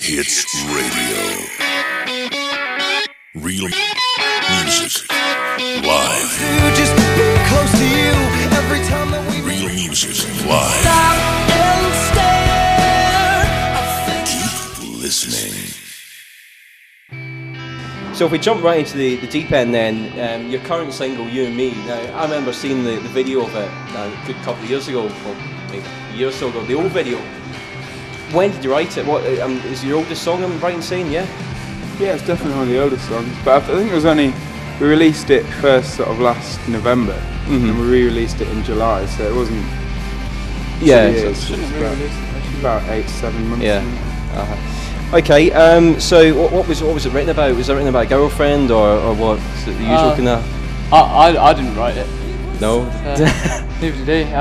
Hitz Radio. Real music. Live. Just close to you every time that we Real music. Live. Keep listening. So if we jump right into the deep end then, your current single, You and Me. Now, I remember seeing the video of it a good couple of years ago, or maybe a year or so ago, the old video. When did you write it? What is your oldest song, I'm right in saying, yeah? Yeah, it's definitely one of the oldest songs, but I think it was only, we released it first sort of last November, and we re-released it in July, so it wasn't 2 years, so about 8 to 7 months. Yeah. Okay, so what was it written about? Was it written about a girlfriend or what? Is it the usual kind of? I didn't write it. No. Neither did he.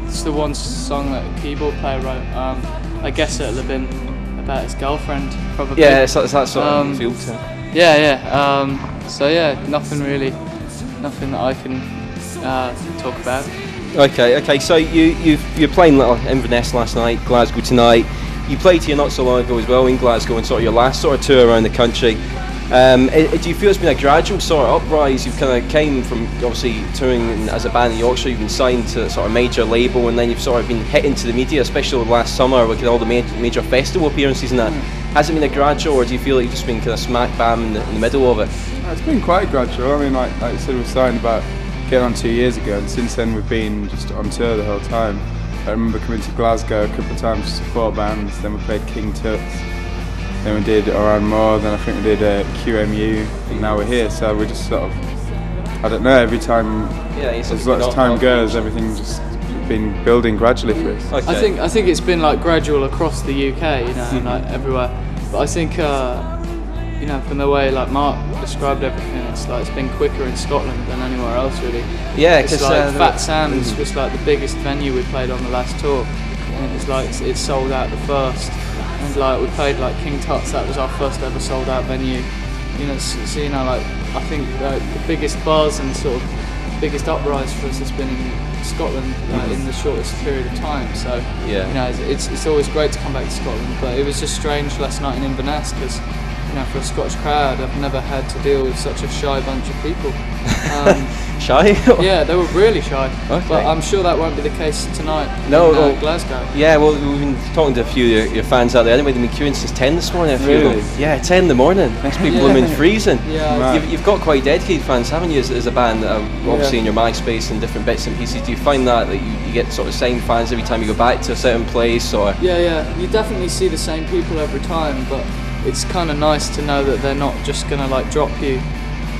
It's the one song that a keyboard player wrote. I guess it'll have been about his girlfriend, probably. Yeah, it's that sort of feel to it. Yeah. So yeah, nothing that I can talk about. Okay. So you're playing Little Inverness last night, Glasgow tonight. You played here not so long ago as well in Glasgow in sort of your last sort of tour around the country. Do you feel it's been a gradual sort of uprise? You've kind of came from obviously touring as a band in Yorkshire, you've been signed to a sort of major label, and then you've sort of been hit into the media, especially last summer with all the major festival appearances and that. Has it been a gradual, or do you feel like you've just been kind of smack bam in the middle of it? It's been quite gradual. I mean, like I said, we were signed about getting on 2 years ago, and since then we've been just on tour the whole time. I remember coming to Glasgow a couple of times to support bands, then we played King Tut's, then we did Around More, then I think we did QMU, and now we're here, so we just sort of, I don't know, every time, as much as time goes, everything's just been building gradually for us. Okay. I think it's been like gradual across the UK, you know, like everywhere, but I think, you know, from the way like Mark described everything, it's been quicker in Scotland than anywhere else really. Yeah, because like Fat Sam's was like the biggest venue we played on the last tour, and it was like it sold out the first, and like we played like King Tut's, that was our first ever sold out venue. You know, so you know, like I think like the biggest buzz and sort of biggest uprise for us has been in Scotland in the shortest period of time. So yeah, you know, it's always great to come back to Scotland, but it was just strange last night in Inverness because, you know, for a Scottish crowd, I've never had to deal with such a shy bunch of people. Shy? Yeah, they were really shy. Okay. But I'm sure that won't be the case tonight in Glasgow. Yeah, well, we've been talking to a few of your fans out there. Anyway, they've been queuing since 10 this morning. Really? Yeah, 10 in the morning. Must be blooming freezing. Yeah. You've got quite dedicated fans, haven't you, as a band? Obviously in your MySpace and different bits and pieces. Do you find that you get sort of same fans every time you go back to a certain place? Or Yeah. You definitely see the same people every time, but it's kind of nice to know that they're not just gonna like drop you,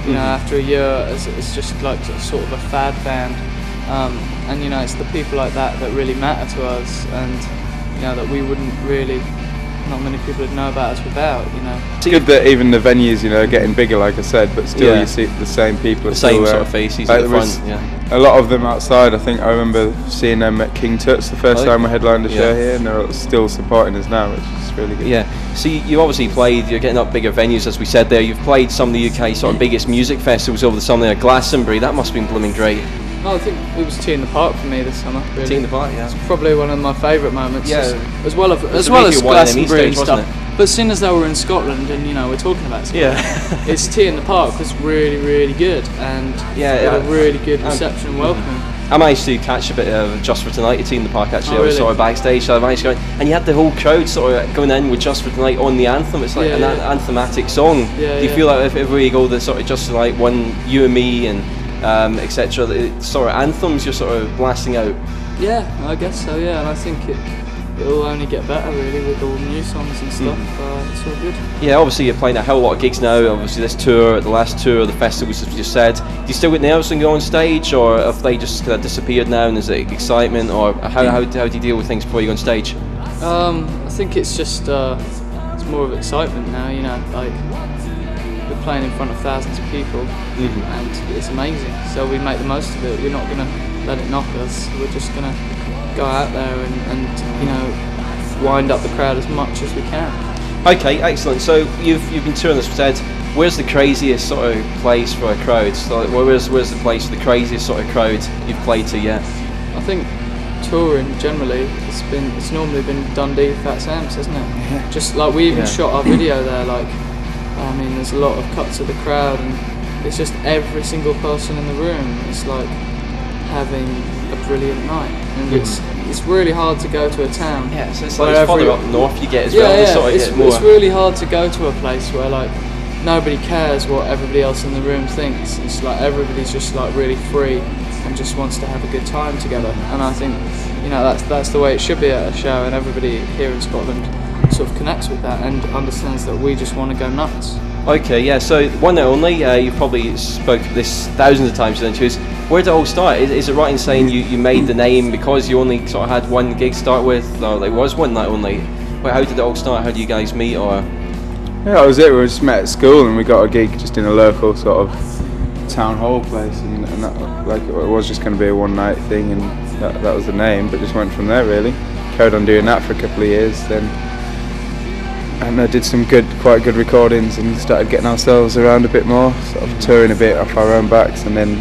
you know, after a year. It's just like sort of a fad band, and you know, it's the people like that that really matter to us, and you know that we wouldn't really, not many people would know about us without, you know. It's good that even the venues, you know, are getting bigger, like I said, but still you see the same people. The same sort of faces at the front. A lot of them outside. I think I remember seeing them at King Tut's the first time we headlined a show here, and they're still supporting us now, which is really good. Yeah. So you obviously played. You're getting up bigger venues, as we said there. You've played some of the UK sort of biggest music festivals over the summer. Like Glastonbury, that must have been blooming great. Oh, I think it was Tea in the Park for me this summer. Really. Tea in the Park, yeah. It's probably one of my favourite moments. Yeah. As well as Glastonbury and stuff. But as soon as they were in Scotland, and you know, we're talking about Scotland, it's Tea in the Park was really, really good, and had a really good reception and welcome. I managed to catch a bit of Just for Tonight at Tea in the Park actually. Oh, I was sort of backstage, so I managed to go in, and you had the whole crowd sort of going in with Just for Tonight on the anthem. It's like an anthematic song. Do you feel like if everywhere you go, the sort of Just for Tonight, one, You and Me, and etc., the sort of anthems you're sort of blasting out? Yeah, I guess so, yeah, and I think it'll only get better really with all the new songs and stuff. It's all good. Yeah, obviously you're playing a hell lot of gigs now. Obviously this tour, the last tour, the festivals, as you just said. Do you still get nerves when you go on stage, or have they just kind of disappeared now, and is it excitement, or how do you deal with things before you go on stage? I think it's just it's more of excitement now, you know, like we're playing in front of thousands of people, and it's amazing, so we make the most of it. We're not going to let it knock us. We're just going to go out there and you know, wind up the crowd as much as we can. Okay, excellent. So you've been touring, as we said. Where's the craziest sort of place for a crowd? So where's the place for the craziest sort of crowd you've played to yet? I think touring generally, it's normally been Dundee, Fats Amps, hasn't it? Yeah. Just like we even shot our video there. Like, I mean, there's a lot of cuts of the crowd, and it's just every single person in the room is like having a brilliant night, and it's really hard to go to a town. Yeah, so it's like further up north you get as well. Yeah, it's really hard to go to a place where like nobody cares what everybody else in the room thinks. It's like everybody's just like really free and just wants to have a good time together. And I think, you know, that's the way it should be at a show, and everybody here in Scotland sort of connects with that and understands that we just want to go nuts. Okay, yeah, so one night only, you've probably spoke this thousands of times, didn't you? Where did it all start? Is it right in saying you made the name because you only sort of had one gig to start with, or there was one night only? Well, how did it all start? How do you guys meet? Or Yeah, that was it. We just met at school and we got a gig just in a local sort of town hall place, and that, like, it was just going to be a one night thing, and that was the name, but just went from there really. Carried on doing that for a couple of years then, and I did some quite good recordings and started getting ourselves around a bit more, sort of touring a bit off our own backs, and then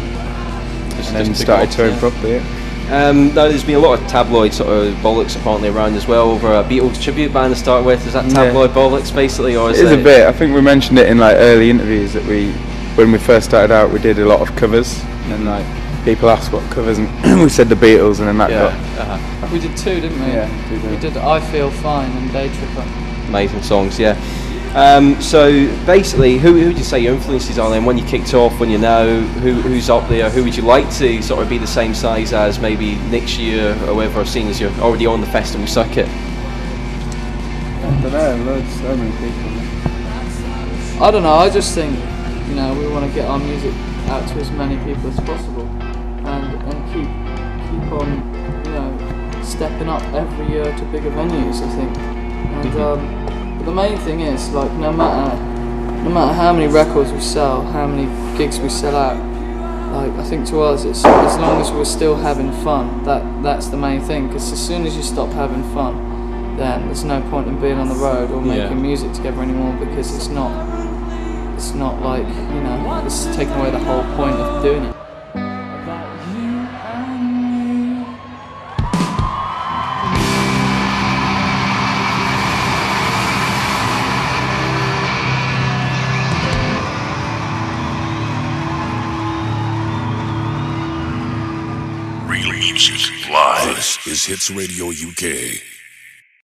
started touring properly. Now there's been a lot of tabloid sort of bollocks apparently around as well over a Beatles tribute band to start with. Is that tabloid bollocks basically, or is it? It is a bit. I think we mentioned it in like early interviews that when we first started out, we did a lot of covers, and like people asked what covers, and we said the Beatles, and then that got. We did two, didn't we? Yeah, we did I Feel Fine and Day Tripper. Amazing songs, yeah. So basically, who would you say your influences are then? When you kicked off, when you know, who's up there? Who would you like to sort of be the same size as maybe next year or whatever, seeing as you're already on the festival circuit? I don't know, so many people. I don't know, I just think, you know, we want to get our music out to as many people as possible, and keep on, you know, stepping up every year to bigger venues, I think. And but the main thing is, like, no matter how many records we sell, how many gigs we sell out, like, I think to us it's as long as we're still having fun, that's the main thing, because as soon as you stop having fun, then there's no point in being on the road or making music together anymore, because it's not like, you know, it's taking away the whole point of doing it. Real music live. This is Hitz Radio UK.